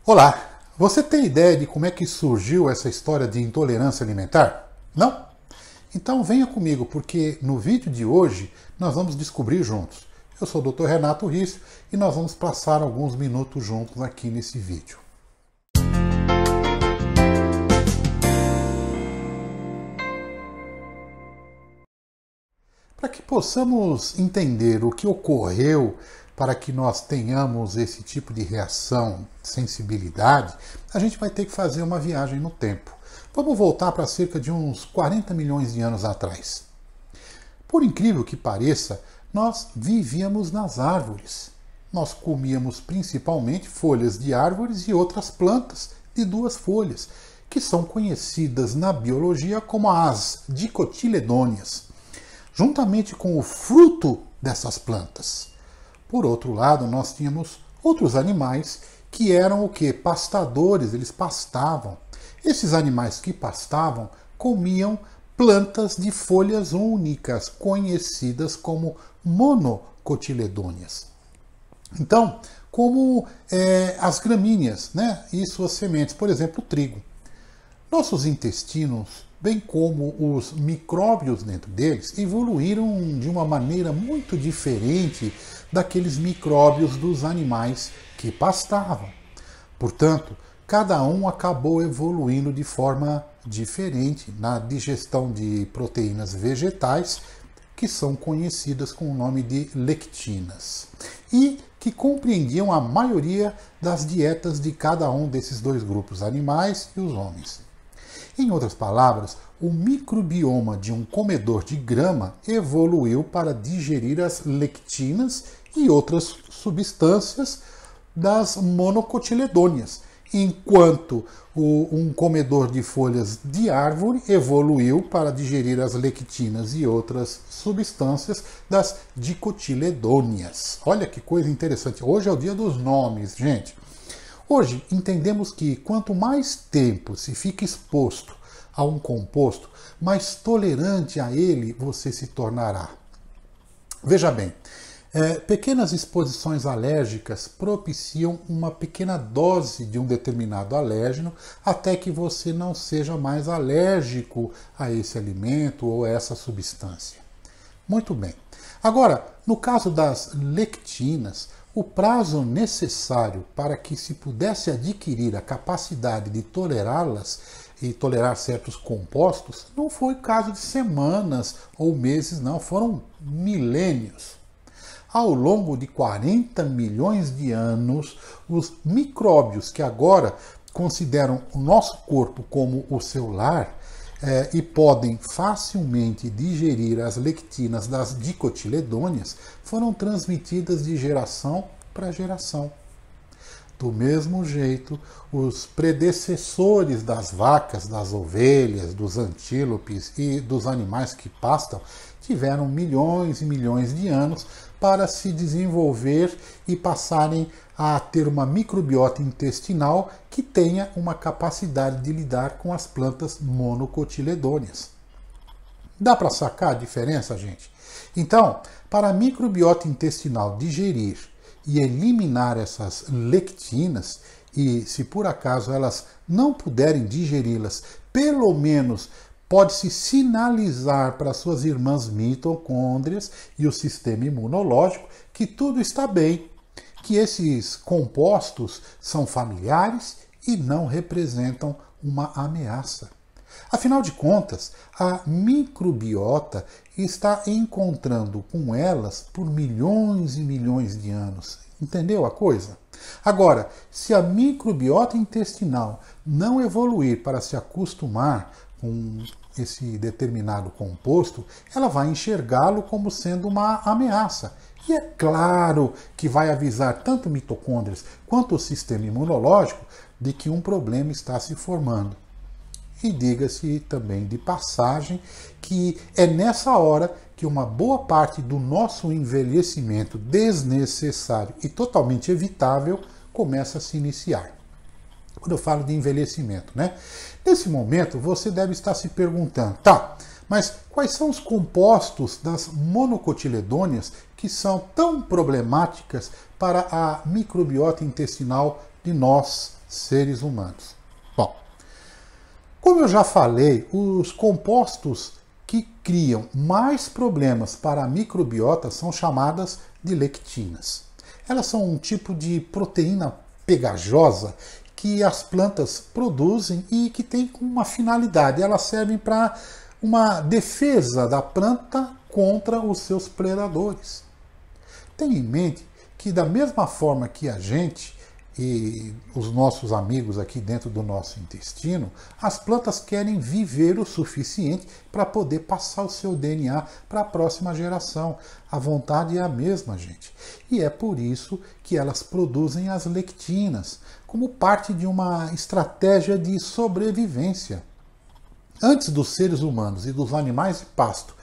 Olá, você tem ideia de como é que surgiu essa história de intolerância alimentar? Não? Então venha comigo, porque no vídeo de hoje nós vamos descobrir juntos. Eu sou o Dr. Renato Risso e nós vamos passar alguns minutos juntos aqui nesse vídeo. Para que possamos entender o que ocorreu para que nós tenhamos esse tipo de reação, sensibilidade, a gente vai ter que fazer uma viagem no tempo. Vamos voltar para cerca de uns 40 milhões de anos atrás. Por incrível que pareça, nós vivíamos nas árvores. Nós comíamos principalmente folhas de árvores e outras plantas de duas folhas, que são conhecidas na biologia como as dicotiledôneas, juntamente com o fruto dessas plantas. Por outro lado, nós tínhamos outros animais que eram o quê? Pastadores, eles pastavam. Esses animais que pastavam comiam plantas de folhas únicas, conhecidas como monocotiledôneas. Então, como as gramíneas, né? E suas sementes, por exemplo, o trigo. Nossos intestinos, bem como os micróbios dentro deles, evoluíram de uma maneira muito diferente daqueles micróbios dos animais que pastavam. Portanto, cada um acabou evoluindo de forma diferente na digestão de proteínas vegetais, que são conhecidas com o nome de lectinas, e que compreendiam a maioria das dietas de cada um desses dois grupos, animais e os homens. Em outras palavras, o microbioma de um comedor de grama evoluiu para digerir as lectinas e outras substâncias das monocotiledôneas, enquanto um comedor de folhas de árvore evoluiu para digerir as lectinas e outras substâncias das dicotiledôneas. Olha que coisa interessante. Hoje é o dia dos nomes, gente. Hoje entendemos que quanto mais tempo se fica exposto a um composto, mais tolerante a ele você se tornará. Veja bem, pequenas exposições alérgicas propiciam uma pequena dose de um determinado alérgeno até que você não seja mais alérgico a esse alimento ou a essa substância. Muito bem. Agora, no caso das lectinas, o prazo necessário para que se pudesse adquirir a capacidade de tolerá-las e tolerar certos compostos não foi caso de semanas ou meses, não, foram milênios. Ao longo de 40 milhões de anos, os micróbios que agora consideram o nosso corpo como o seu lar e podem facilmente digerir as lectinas das dicotiledôneas foram transmitidas de geração para geração. Do mesmo jeito, os predecessores das vacas, das ovelhas, dos antílopes e dos animais que pastam tiveram milhões e milhões de anos para se desenvolver e passarem a ter uma microbiota intestinal que tenha uma capacidade de lidar com as plantas monocotiledôneas. Dá para sacar a diferença, gente? Então, para a microbiota intestinal digerir e eliminar essas lectinas, e se por acaso elas não puderem digeri-las, pelo menos pode-se sinalizar para suas irmãs mitocôndrias e o sistema imunológico que tudo está bem, que esses compostos são familiares e não representam uma ameaça. Afinal de contas, a microbiota está encontrando com elas por milhões e milhões de anos. Entendeu a coisa? Agora, se a microbiota intestinal não evoluir para se acostumar com esse determinado composto, ela vai enxergá-lo como sendo uma ameaça. E é claro que vai avisar tanto mitocôndrias quanto o sistema imunológico de que um problema está se formando. E diga-se também de passagem que é nessa hora que uma boa parte do nosso envelhecimento desnecessário e totalmente evitável começa a se iniciar. Quando eu falo de envelhecimento, né? Nesse momento você deve estar se perguntando, tá, mas quais são os compostos das monocotiledôneas que são tão problemáticas para a microbiota intestinal de nós, seres humanos. Bom, como eu já falei, os compostos que criam mais problemas para a microbiota são chamadas de lectinas. Elas são um tipo de proteína pegajosa que as plantas produzem e que tem uma finalidade. Elas servem para uma defesa da planta contra os seus predadores. Tenha em mente que da mesma forma que a gente e os nossos amigos aqui dentro do nosso intestino, as plantas querem viver o suficiente para poder passar o seu DNA para a próxima geração. A vontade é a mesma, gente. E é por isso que elas produzem as lectinas, como parte de uma estratégia de sobrevivência. Antes dos seres humanos e dos animais de pasto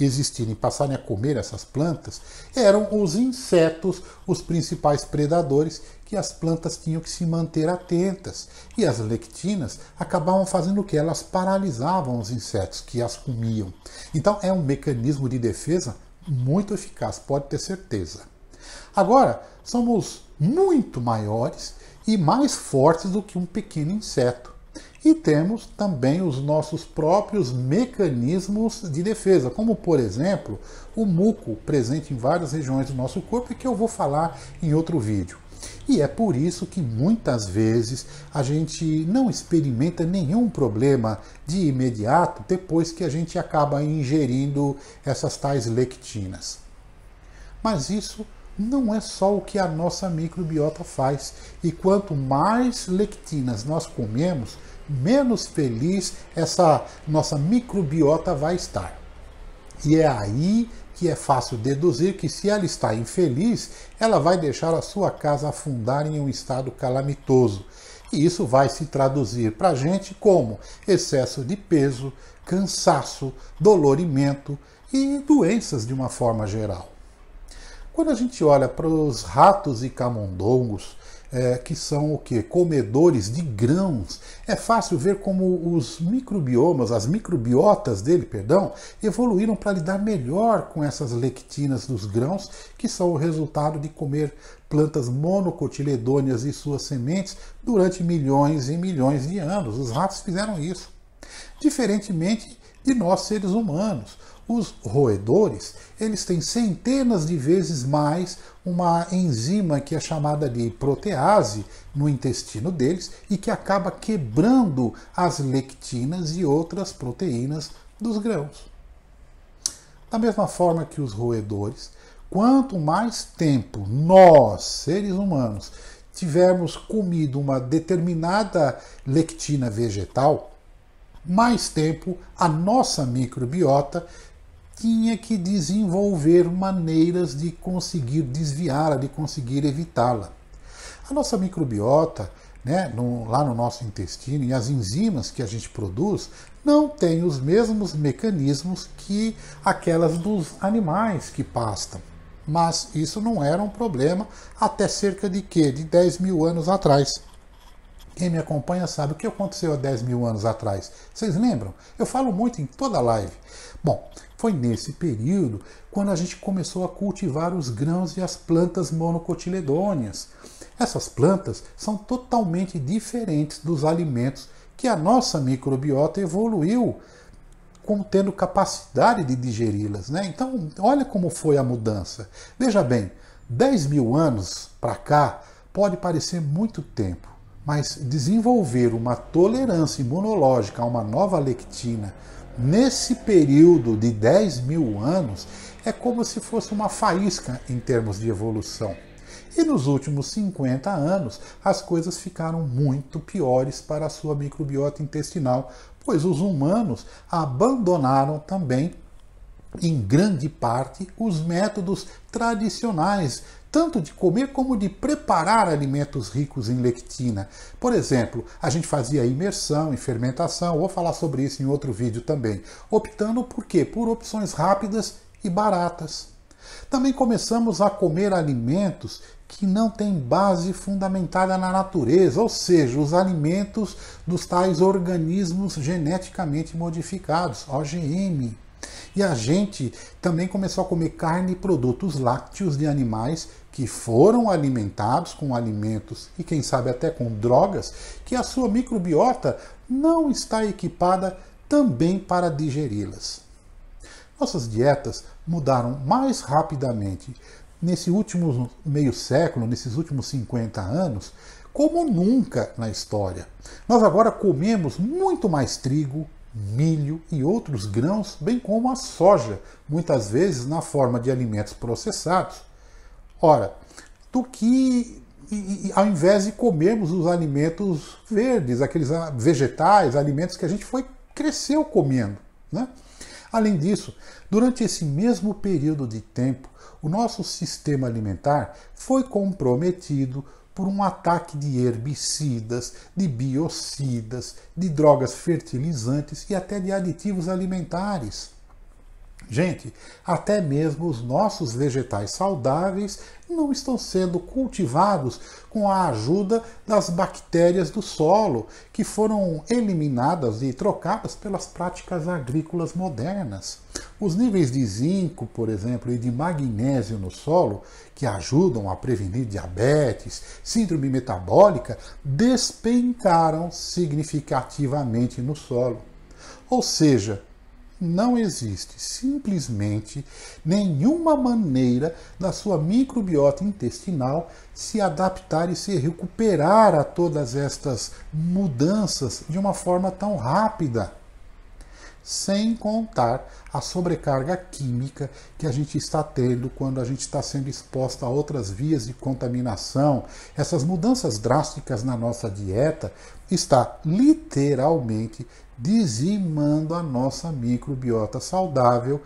existirem e passarem a comer essas plantas, eram os insetos os principais predadores que as plantas tinham que se manter atentas. E as lectinas acabavam fazendo o que? Elas paralisavam os insetos que as comiam. Então é um mecanismo de defesa muito eficaz, pode ter certeza. Agora, somos muito maiores e mais fortes do que um pequeno inseto. E temos também os nossos próprios mecanismos de defesa, como por exemplo o muco presente em várias regiões do nosso corpo e que eu vou falar em outro vídeo. E é por isso que muitas vezes a gente não experimenta nenhum problema de imediato depois que a gente acaba ingerindo essas tais lectinas. Mas isso não é só o que a nossa microbiota faz. E quanto mais lectinas nós comemos, menos feliz essa nossa microbiota vai estar. E é aí que é fácil deduzir que se ela está infeliz, ela vai deixar a sua casa afundar em um estado calamitoso. E isso vai se traduzir para a gente como excesso de peso, cansaço, dolorimento e doenças de uma forma geral. Quando a gente olha para os ratos e camundongos, que são o quê? Comedores de grãos, é fácil ver como os microbiomas, as microbiotas dele, evoluíram para lidar melhor com essas lectinas dos grãos, que são o resultado de comer plantas monocotiledôneas e suas sementes durante milhões e milhões de anos. Os ratos fizeram isso. Diferentemente de nós, seres humanos. Os roedores, eles têm centenas de vezes mais uma enzima que é chamada de protease no intestino deles e que acaba quebrando as lectinas e outras proteínas dos grãos. Da mesma forma que os roedores, quanto mais tempo nós, seres humanos, tivermos comido uma determinada lectina vegetal, mais tempo a nossa microbiota tinha que desenvolver maneiras de conseguir desviá-la, de conseguir evitá-la. A nossa microbiota, lá no nosso intestino, e as enzimas que a gente produz, não têm os mesmos mecanismos que aquelas dos animais que pastam. Mas isso não era um problema até cerca de quê? De 10 mil anos atrás. Quem me acompanha sabe o que aconteceu há 10 mil anos atrás. Vocês lembram? Eu falo muito em toda live. Bom, foi nesse período quando a gente começou a cultivar os grãos e as plantas monocotiledôneas. Essas plantas são totalmente diferentes dos alimentos que a nossa microbiota evoluiu tendo capacidade de digeri-las. Então, olha como foi a mudança. Veja bem, 10 mil anos para cá pode parecer muito tempo, mas desenvolver uma tolerância imunológica a uma nova lectina nesse período de 10 mil anos é como se fosse uma faísca em termos de evolução. E nos últimos 50 anos, as coisas ficaram muito piores para a sua microbiota intestinal, pois os humanos abandonaram também, em grande parte, os métodos tradicionais, tanto de comer como de preparar alimentos ricos em lectina. Por exemplo, a gente fazia imersão e fermentação, vou falar sobre isso em outro vídeo também, optando por quê? Por opções rápidas e baratas. Também começamos a comer alimentos que não têm base fundamentada na natureza, ou seja, os alimentos dos tais organismos geneticamente modificados, OGM. E a gente também começou a comer carne e produtos lácteos de animais que foram alimentados com alimentos e quem sabe até com drogas que a sua microbiota não está equipada também para digeri-las. Nossas dietas mudaram mais rapidamente nesse último meio século, nesses últimos 50 anos, como nunca na história. Nós agora comemos muito mais trigo, milho e outros grãos, bem como a soja, muitas vezes na forma de alimentos processados. Ora, do que ao invés de comermos os alimentos verdes, aqueles vegetais, alimentos que a gente cresceu comendo, né? Além disso, durante esse mesmo período de tempo, o nosso sistema alimentar foi comprometido por um ataque de herbicidas, de biocidas, de drogas fertilizantes e até de aditivos alimentares. Gente, até mesmo os nossos vegetais saudáveis não estão sendo cultivados com a ajuda das bactérias do solo, que foram eliminadas e trocadas pelas práticas agrícolas modernas. Os níveis de zinco, por exemplo, e de magnésio no solo, que ajudam a prevenir diabetes, síndrome metabólica, despencaram significativamente no solo. Ou seja, não existe simplesmente nenhuma maneira da sua microbiota intestinal se adaptar e se recuperar a todas estas mudanças de uma forma tão rápida. Sem contar a sobrecarga química que a gente está tendo quando a gente está sendo exposto a outras vias de contaminação. Essas mudanças drásticas na nossa dieta está literalmente dizimando a nossa microbiota saudável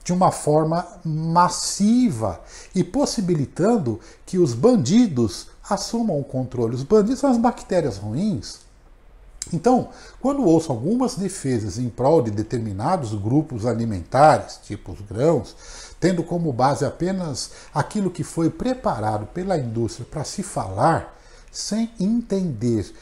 de uma forma massiva e possibilitando que os bandidos assumam o controle. Os bandidos são as bactérias ruins. Então, quando ouço algumas defesas em prol de determinados grupos alimentares, tipo os grãos, tendo como base apenas aquilo que foi preparado pela indústria para se falar, sem entender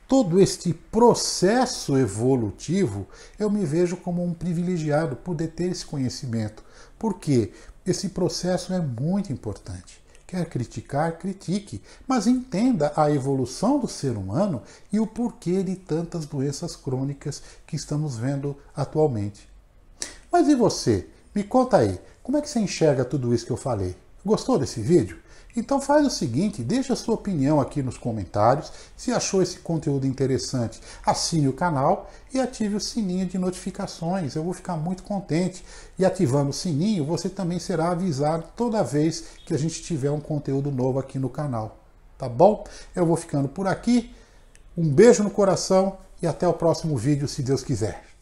todo este processo evolutivo, eu me vejo como um privilegiado por ter esse conhecimento, porque esse processo é muito importante. Quer criticar, critique, mas entenda a evolução do ser humano e o porquê de tantas doenças crônicas que estamos vendo atualmente. Mas e você? Me conta aí, como é que você enxerga tudo isso que eu falei? Gostou desse vídeo? Então faz o seguinte, deixa a sua opinião aqui nos comentários. Se achou esse conteúdo interessante, assine o canal e ative o sininho de notificações. Eu vou ficar muito contente. E ativando o sininho, você também será avisado toda vez que a gente tiver um conteúdo novo aqui no canal. Tá bom? Eu vou ficando por aqui. Um beijo no coração e até o próximo vídeo, se Deus quiser.